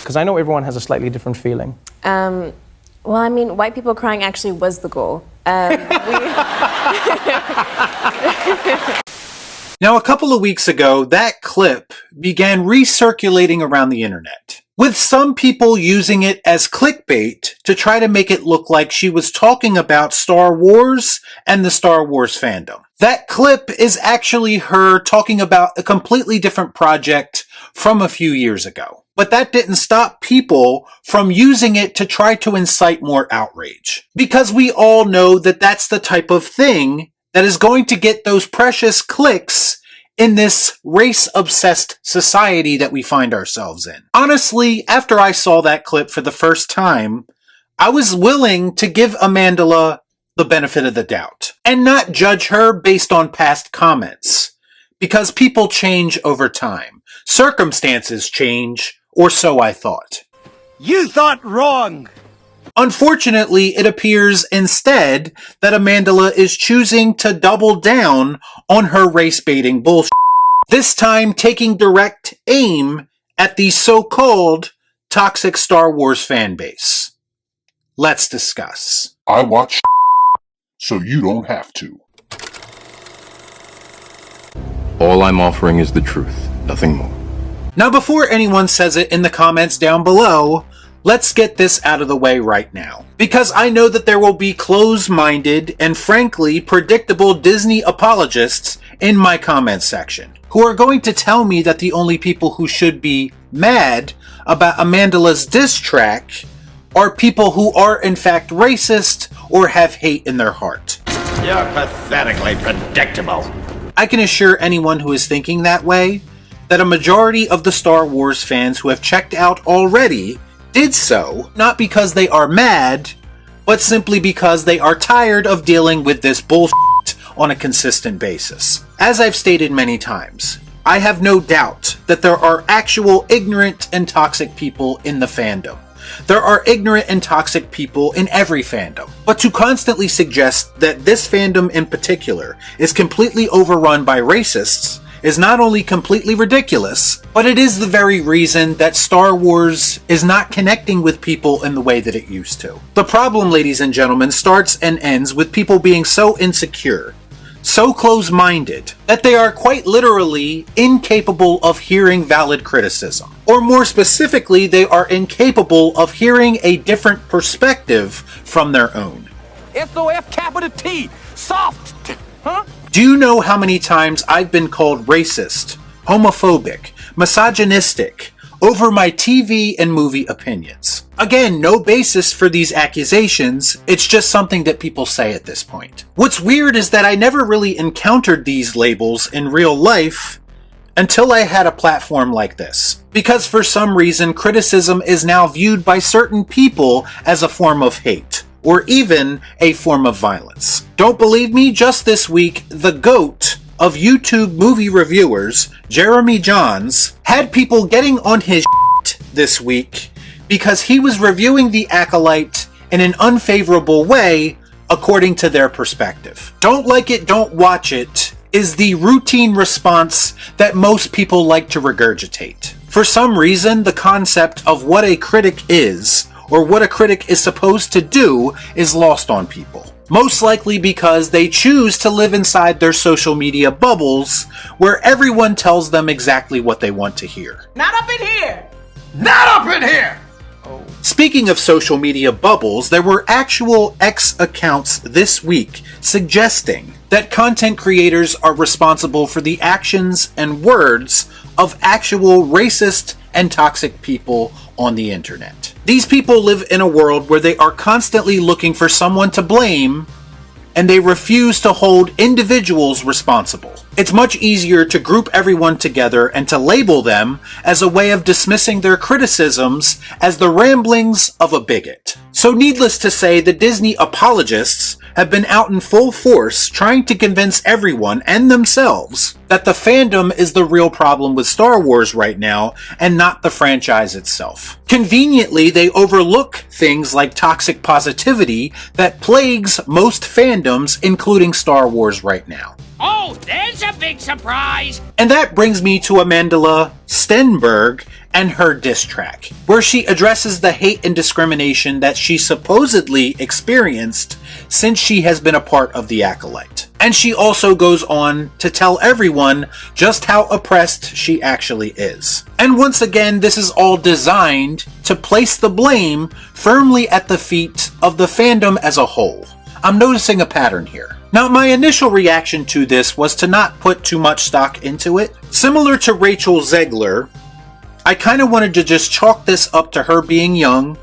Because I know everyone has a slightly different feeling. Well, I mean, white people crying actually was the goal. Now, a couple of weeks ago, that clip began recirculating around the internet, with some people using it as clickbait to try to make it look like she was talking about Star Wars and the Star Wars fandom. That clip is actually her talking about a completely different project from a few years ago. But that didn't stop people from using it to try to incite more outrage. Because we all know that that's the type of thing that is going to get those precious clicks in this race-obsessed society that we find ourselves in. Honestly, after I saw that clip for the first time, I was willing to give Amandla the benefit of the doubt and not judge her based on past comments. Because people change over time. Circumstances change, or so I thought. You thought wrong! Unfortunately, it appears instead that Amandla is choosing to double down on her race-baiting bullshit. This time taking direct aim at the so-called toxic Star Wars fan base. Let's discuss. I watch so you don't have to. All I'm offering is the truth, nothing more. Now, before anyone says it in the comments down below, let's get this out of the way right now. Because I know that there will be close-minded and frankly predictable Disney apologists in my comment section who are going to tell me that the only people who should be mad about Amandla's diss track are people who are in fact racist or have hate in their heart. You're pathetically predictable. I can assure anyone who is thinking that way that a majority of the Star Wars fans who have checked out already did so, not because they are mad, but simply because they are tired of dealing with this bullshit on a consistent basis. As I've stated many times, I have no doubt that there are actual ignorant and toxic people in the fandom. There are ignorant and toxic people in every fandom. But to constantly suggest that this fandom in particular is completely overrun by racists is not only completely ridiculous, but it is the very reason that Star Wars is not connecting with people in the way that it used to. The problem, ladies and gentlemen, starts and ends with people being so insecure, so close-minded, that they are quite literally incapable of hearing valid criticism. Or more specifically, they are incapable of hearing a different perspective from their own. S-O-F capital T. Soft. Huh? Do you know how many times I've been called racist, homophobic, misogynistic over my TV and movie opinions? Again, no basis for these accusations, it's just something that people say at this point. What's weird is that I never really encountered these labels in real life until I had a platform like this. Because for some reason, criticism is now viewed by certain people as a form of hate, or even a form of violence. Don't believe me? Just this week, the GOAT of YouTube movie reviewers, Jeremy Jahns, had people getting on his this week because he was reviewing The Acolyte in an unfavorable way according to their perspective. Don't like it, don't watch it is the routine response that most people like to regurgitate. For some reason, the concept of what a critic is, or what a critic is supposed to do, is lost on people. Most likely because they choose to live inside their social media bubbles, where everyone tells them exactly what they want to hear. Not up in here! Not up in here! Speaking of social media bubbles, there were actual X accounts this week suggesting that content creators are responsible for the actions and words of actual racist and toxic people on the internet. These people live in a world where they are constantly looking for someone to blame, and they refuse to hold individuals responsible. It's much easier to group everyone together and to label them as a way of dismissing their criticisms as the ramblings of a bigot. So needless to say, the Disney apologists have been out in full force trying to convince everyone and themselves that the fandom is the real problem with Star Wars right now and not the franchise itself. Conveniently, they overlook things like toxic positivity that plagues most fandoms, including Star Wars right now. Oh, there's a big surprise! And that brings me to Amandla Stenberg and her diss track, where she addresses the hate and discrimination that she supposedly experienced since she has been a part of the Acolyte. And she also goes on to tell everyone just how oppressed she actually is. And once again, this is all designed to place the blame firmly at the feet of the fandom as a whole. I'm noticing a pattern here. Now, my initial reaction to this was to not put too much stock into it. Similar to Rachel Zegler, I kind of wanted to just chalk this up to her being young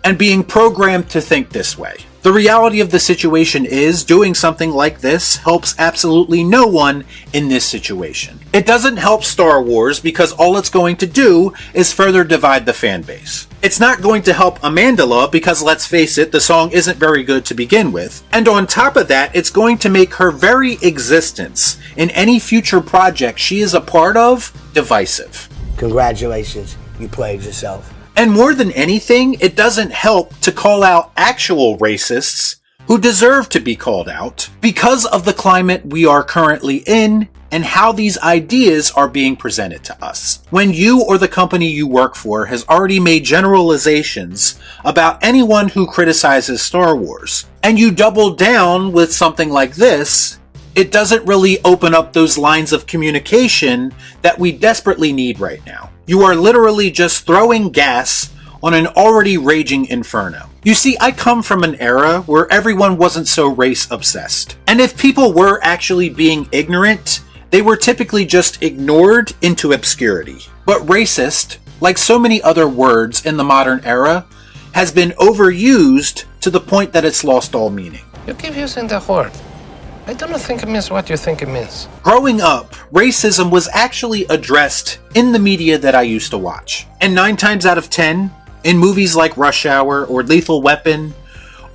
and being programmed to think this way. The reality of the situation is, doing something like this helps absolutely no one in this situation. It doesn't help Star Wars because all it's going to do is further divide the fan base. It's not going to help Amandla because, let's face it, the song isn't very good to begin with. And on top of that, it's going to make her very existence in any future project she is a part of divisive. Congratulations, you played yourself. And more than anything, it doesn't help to call out actual racists who deserve to be called out because of the climate we are currently in and how these ideas are being presented to us. When you or the company you work for has already made generalizations about anyone who criticizes Star Wars, and you double down with something like this, it doesn't really open up those lines of communication that we desperately need right now. You are literally just throwing gas on an already raging inferno. You see, I come from an era where everyone wasn't so race obsessed. And if people were actually being ignorant, they were typically just ignored into obscurity. But racist, like so many other words in the modern era, has been overused to the point that it's lost all meaning. You keep using the word. I don't think it means what you think it means. Growing up, racism was actually addressed in the media that I used to watch. And 9 times out of 10, in movies like Rush Hour or Lethal Weapon,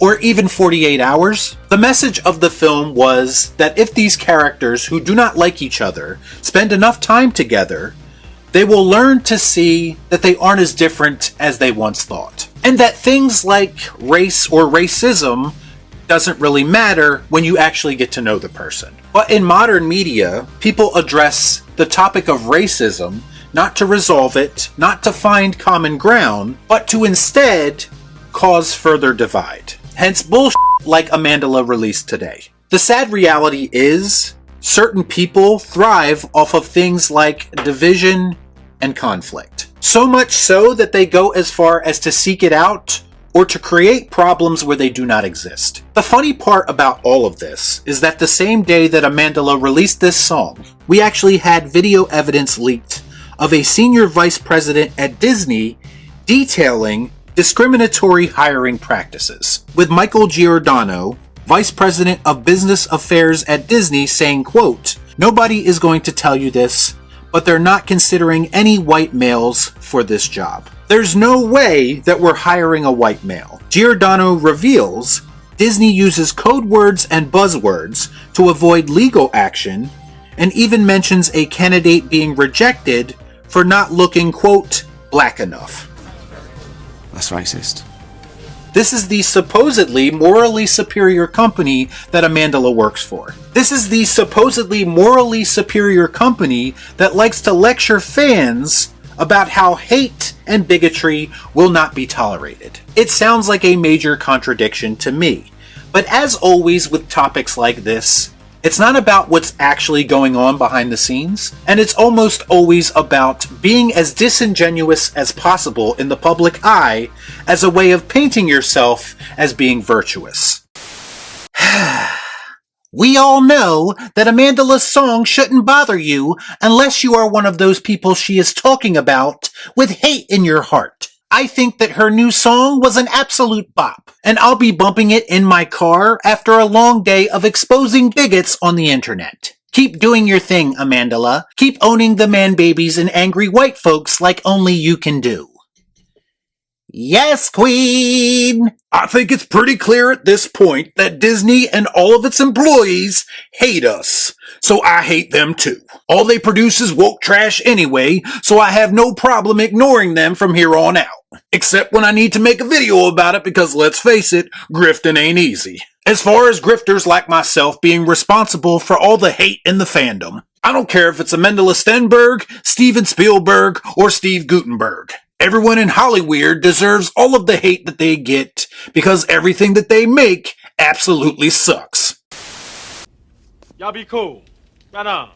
or even 48 Hours, the message of the film was that if these characters who do not like each other spend enough time together, they will learn to see that they aren't as different as they once thought. And that things like race or racism doesn't really matter when you actually get to know the person. But in modern media, people address the topic of racism not to resolve it, not to find common ground, but to instead cause further divide. Hence bullshit like Amandla released today. The sad reality is, certain people thrive off of things like division and conflict. So much so that they go as far as to seek it out or to create problems where they do not exist. The funny part about all of this is that the same day that Amandla released this song, we actually had video evidence leaked of a senior vice president at Disney detailing discriminatory hiring practices, with Michael Giordano, vice president of business affairs at Disney, saying, quote, "Nobody is going to tell you this, but they're not considering any white males for this job. There's no way that we're hiring a white male." Giordano reveals Disney uses code words and buzzwords to avoid legal action, and even mentions a candidate being rejected for not looking, quote, black enough. That's racist. This is the supposedly morally superior company that Amandla works for. This is the supposedly morally superior company that likes to lecture fans about how hate and bigotry will not be tolerated. It sounds like a major contradiction to me. But as always with topics like this, it's not about what's actually going on behind the scenes, and it's almost always about being as disingenuous as possible in the public eye as a way of painting yourself as being virtuous. We all know that Amandla's song shouldn't bother you unless you are one of those people she is talking about with hate in your heart. I think that her new song was an absolute bop, and I'll be bumping it in my car after a long day of exposing bigots on the internet. Keep doing your thing, Amandla. Keep owning the man babies and angry white folks like only you can do. Yes, Queen! I think it's pretty clear at this point that Disney and all of its employees hate us. So I hate them too. All they produce is woke trash anyway, so I have no problem ignoring them from here on out. Except when I need to make a video about it because, let's face it, grifting ain't easy. As far as grifters like myself being responsible for all the hate in the fandom, I don't care if it's Amandla Stenberg, Steven Spielberg, or Steve Gutenberg. Everyone in Hollywood deserves all of the hate that they get because everything that they make absolutely sucks. Y'all be cool. Right on.